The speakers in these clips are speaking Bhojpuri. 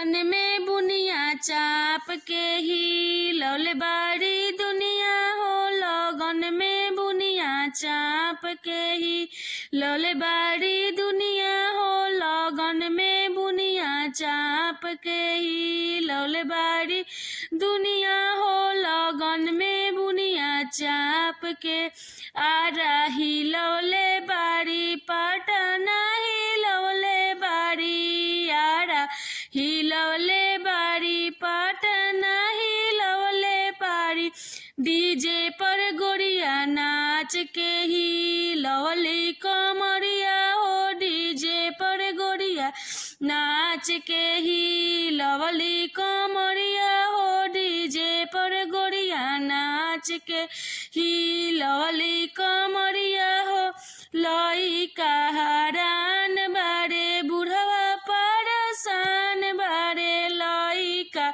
लगन में बुनिया चाप के ही लौले बाड़ी दुनिया हो। लगन में बुनिया चाप के ही लौले बाड़ी दुनिया हो। लगन में बुनिया चाप के ही लौले बाड़ी दुनिया हो। लगन में बुनिया चाप के आरा ही लौले बाड़ी पटना ही लौले बाड़ी। आरा ही लौले बाड़ी पटना ही लौले बाड़ी। डीजे पर गोरिया नाच के ही लौली कमरिया हो। डीजे पर गोरिया नाच के ही लवली कमरिया हो। डीजे पर गोरिया नाच के ही लवली कमरिया हो। लइका हरान बारे बुढ़वा परेशान बारे। लइका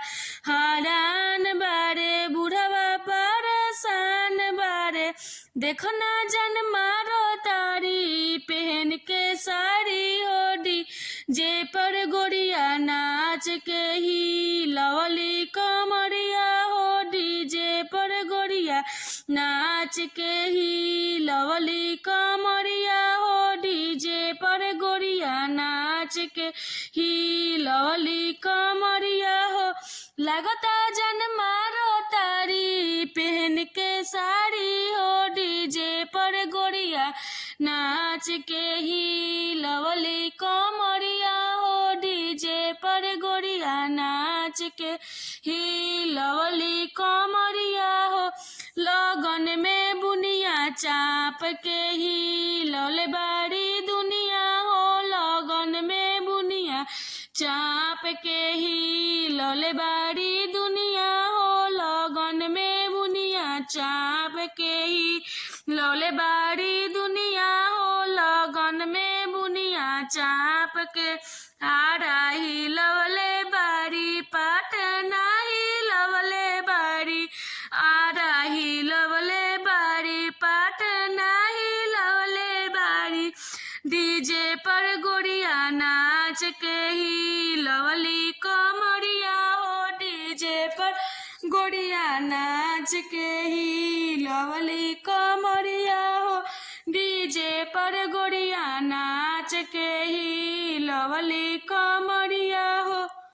हरान बारे बुढ़वा परेशान बारे। देखो ना जन मारो तारी पहन के साड़ी ओढ़ी। जे पर गोरिया नाच के ही लवली कमरिया हो। डीजे पर गोरिया नाच के ही लवली कमरिया हो। डीजे पर गोरिया नाच के ही लवली कमरिया हो। लगता जन मारो तारी पहन के साड़ी हो। डीजे पर गोरिया नाच के ही लवली कमरिया हो। डीजे पर गोरिया नाच के ही लवली कमरिया हो। लगन में बुनिया चाप के ही लौले बाड़ी दुनिया हो। लगन में बुनिया चाप के ही लौले बाड़ी दुनिया हो। लगन में बुनिया चाप के ही लौले बाड़ी दुनिया हो। लगन में बुनिया चाप के आरा ही लवले बाड़ी पटना ही लवले बाड़ी। आरा ही लवले बाड़ी पटना ही लवले बाड़ी। डीजे पर गोरिया नाच के ही लवली कमरिया हो। डीजे पर गोरिया नाच के ही लवली कमरिया हो। डीजे पर गोरिया नाच के ही लवली कमरिया हो।